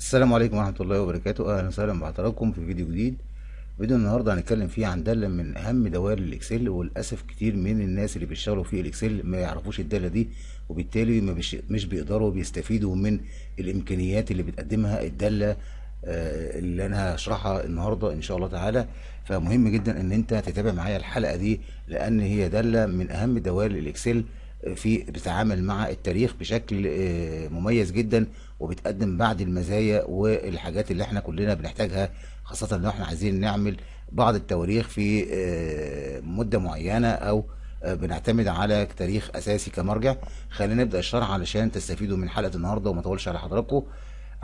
السلام عليكم ورحمة الله وبركاته. أهلا وسهلا بحضراتكم في فيديو جديد. فيديو النهاردة هنتكلم فيه عن دالة من أهم دوائر الإكسل، وللأسف كتير من الناس اللي بيشتغلوا في الإكسل ما يعرفوش الدالة دي، وبالتالي مش بيقدروا بيستفيدوا من الإمكانيات اللي بتقدمها الدالة اللي أنا هشرحها النهاردة إن شاء الله تعالى. فمهم جدا إن أنت تتابع معايا الحلقة دي، لأن هي دالة من أهم دوائر الإكسل في بتتعامل مع التاريخ بشكل مميز جدا، وبتقدم بعض المزايا والحاجات اللي احنا كلنا بنحتاجها، خاصة لو احنا عايزين نعمل بعض التواريخ في مدة معينة، او بنعتمد على تاريخ اساسي كمرجع. خلينا نبدأ الشرح علشان تستفيدوا من حلقة النهاردة وما اطولش على حضراتكم.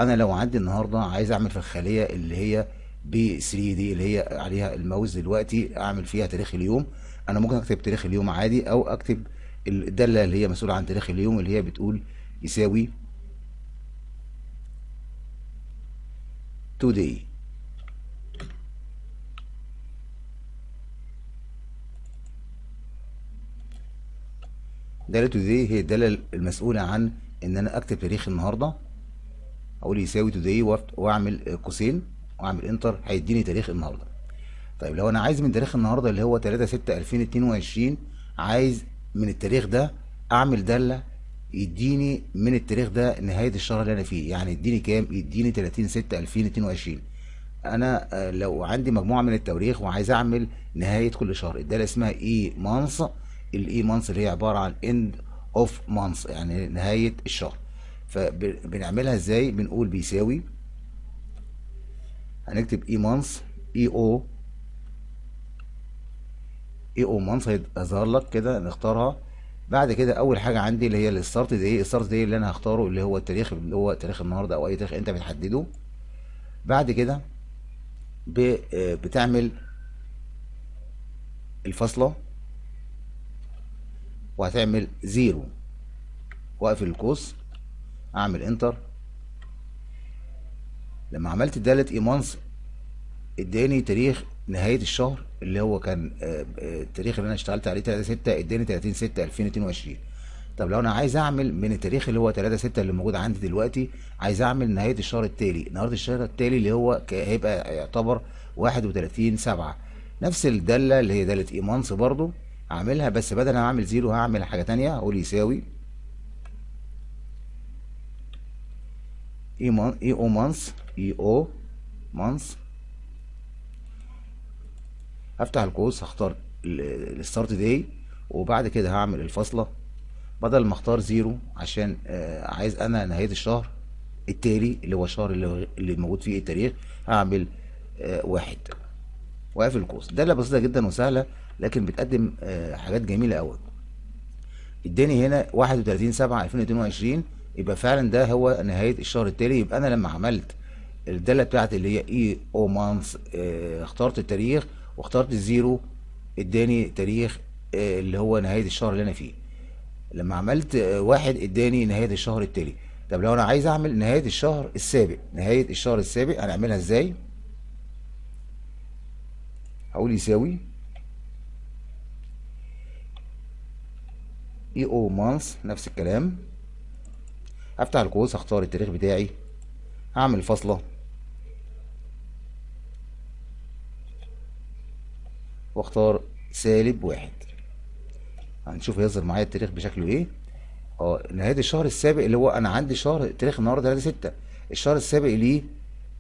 انا لو عندي النهاردة عايز اعمل في الخلية اللي هي ب 3 دي اللي هي عليها الماوس دلوقتي، اعمل فيها تاريخ اليوم. انا ممكن اكتب تاريخ اليوم عادي، او اكتب الدالة اللي هي مسؤولة عن تاريخ اليوم اللي هي بتقول يساوي today. دالة today هي الدالة المسؤولة عن ان انا اكتب تاريخ النهاردة. اقول يساوي today واعمل قوسين واعمل انتر، هيديني تاريخ النهاردة. طيب لو انا عايز من تاريخ النهاردة اللي هو 3/6/2022، عايز من التاريخ ده اعمل دالة يديني من التاريخ ده نهاية الشهر اللي انا فيه، يعني يديني كام؟ يديني 30/6/2022. انا لو عندي مجموعة من التواريخ وعايز اعمل نهاية كل شهر، الدالة اسمها اي مانث. الاي مانث اللي هي عبارة عن اند اوف مانث، يعني نهاية الشهر. فبنعملها ازاي؟ بنقول بيساوي، هنكتب اي مانث، اي او اي او مانث هيظهر لك كده، نختارها. بعد كده اول حاجه عندي اللي هي الستارت دي. الستارت دي اللي انا هختاره اللي هو التاريخ، اللي هو تاريخ النهارده او اي تاريخ انت بتحدده. بعد كده بتعمل الفاصله وهتعمل زيرو، واقفل القوس، اعمل انتر. لما عملت دالة اي مانث اداني تاريخ نهاية الشهر اللي هو كان التاريخ اللي انا اشتغلت عليه 3/6، اداني 30/6/2022. طب لو انا عايز اعمل من التاريخ اللي هو 3/6 اللي موجود عندي دلوقتي، عايز اعمل نهاية الشهر التالي، نهاية الشهر التالي اللي هو هيبقى يعتبر 31/7. نفس الدالة اللي هي دالة اي مانث برضو اعملها، بس بدل ما اعمل زيرو هعمل حاجة تانية، اقول يساوي اي او مانث، اي او مانث، هفتح القوس، هختار الستارت داي، وبعد كده هعمل الفاصلة بدل ما اختار زيرو عشان عايز انا نهاية الشهر التالي اللي هو الشهر اللي موجود فيه التاريخ، هعمل واحد، واقفل القوس. دالة بسيطة جدا وسهلة، لكن بتقدم حاجات جميلة قوي. اداني هنا 31/7/2022، يبقى فعلا ده هو نهاية الشهر التالي. يبقى انا لما عملت الدالة بتاعتي اللي هي اي او مانث، اخترت التاريخ واخترت الزيرو، اداني تاريخ اللي هو نهاية الشهر اللي انا فيه. لما عملت واحد اداني نهاية الشهر التالي. طب لو انا عايز اعمل نهاية الشهر السابق، نهاية الشهر السابق هنعملها ازاي؟ هقول يساوي اي او مانث، نفس الكلام، هفتح القوس، هختار التاريخ بتاعي، هعمل فاصلة واختار -1. هنشوف هيظهر معايا التاريخ بشكله ايه. نهاية الشهر السابق اللي هو انا عندي شهر تاريخ النهارده 3/6، الشهر السابق ليه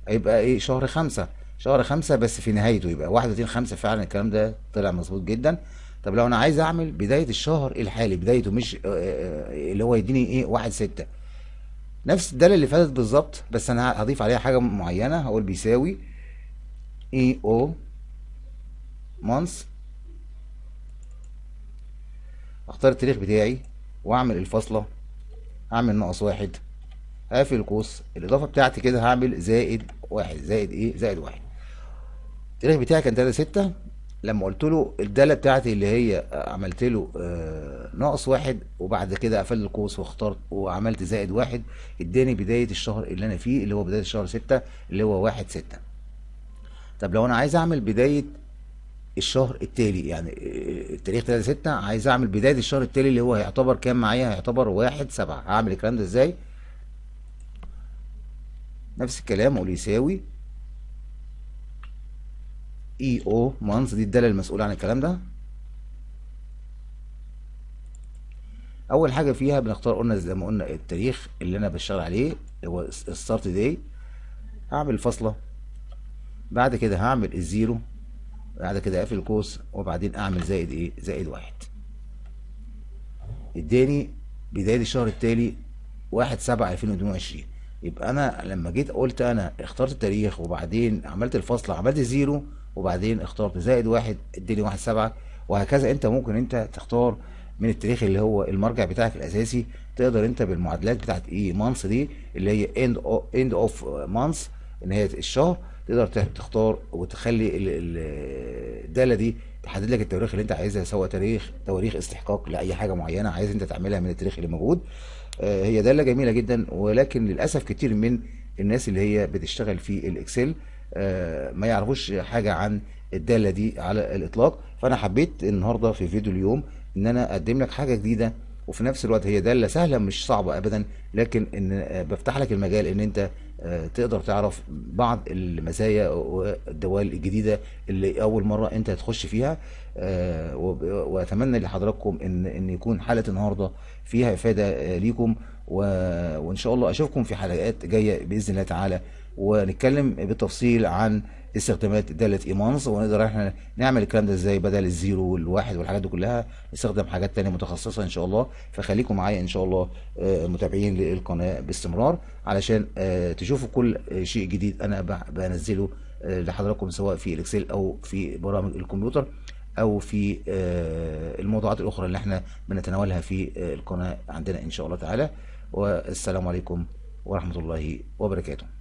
هيبقى ايه؟ شهر 5. شهر 5 بس في نهايته يبقى 31/5. فعلا الكلام ده طلع مظبوط جدا. طب لو انا عايز اعمل بداية الشهر الحالي، بدايته مش اللي هو يديني ايه 1/6، نفس الدالة اللي فاتت بالظبط، بس انا هضيف عليها حاجة معينة. هقول بيساوي اي او مانث، اختار التاريخ بتاعي واعمل الفاصلة، هعمل -1، هقفل القوس. الاضافه بتاعتي كده هعمل -1، زائد ايه؟ زائد 1. التاريخ بتاعي كان 3/6. لما قلت له الداله بتاعتي اللي هي عملت له -1، وبعد كده قفلت القوس واخترت وعملت -1، اداني بدايه الشهر اللي انا فيه اللي هو بدايه الشهر 6 اللي هو 1/6. طب لو انا عايز اعمل بدايه الشهر التالي، يعني التاريخ 3/6، عايز اعمل بدايه الشهر التالي اللي هو هيعتبر كام معايا؟ هيعتبر 1/7. هعمل الكلام ده ازاي؟ نفس الكلام اقول يساوي اي او مانث، دي الداله المسؤوله عن الكلام ده. اول حاجه فيها بنختار، قلنا زي ما قلنا التاريخ اللي انا بشتغل عليه هو الستارت داي، هعمل فاصله، بعد كده هعمل الزيرو، بعد كده اقفل القوس، وبعدين اعمل زائد ايه، زائد واحد. اداني بدايه الشهر التالي 1/7/2022. يبقى انا لما جيت قلت انا اخترت التاريخ وبعدين عملت الفاصله، عملت زيرو وبعدين اخترت زائد واحد، اداني 1/7. وهكذا انت ممكن انت تختار من التاريخ اللي هو المرجع بتاعك الاساسي. تقدر انت بالمعادلات بتاعت ايه مانث دي اللي هي اند اوف مانث، نهايه الشهر، تقدر تختار وتخلي الداله دي تحدد لك التواريخ اللي انت عايزها، سواء تواريخ استحقاق لاي حاجه معينه عايز انت تعملها من التاريخ اللي موجود. هي داله جميله جدا، ولكن للاسف كتير من الناس اللي هي بتشتغل في الاكسل ما يعرفوش حاجه عن الداله دي على الاطلاق. فانا حبيت النهارده في فيديو اليوم ان انا اقدم لك حاجه جديده، وفي نفس الوقت هي داله سهله مش صعبه ابدا، لكن ان بفتح لك المجال ان انت تقدر تعرف بعض المزايا والدوال الجديده اللي اول مره انت هتخش فيها. واتمنى لحضراتكم ان يكون حلقه النهارده فيها افاده ليكم، وان شاء الله اشوفكم في حلقات جايه باذن الله تعالى، ونتكلم بالتفصيل عن استخدامات دالة ايمانز، ونقدر احنا نعمل الكلام ده ازاي بدل الزيرو والواحد والحاجات دي كلها، نستخدم حاجات تانية متخصصة ان شاء الله. فخليكم معايا ان شاء الله متابعين للقناة باستمرار، علشان تشوفوا كل شيء جديد انا بنزله لحضراتكم، سواء في الاكسل او في برامج الكمبيوتر او في الموضوعات الاخرى اللي احنا بنتناولها في القناة عندنا ان شاء الله تعالى. والسلام عليكم ورحمة الله وبركاته.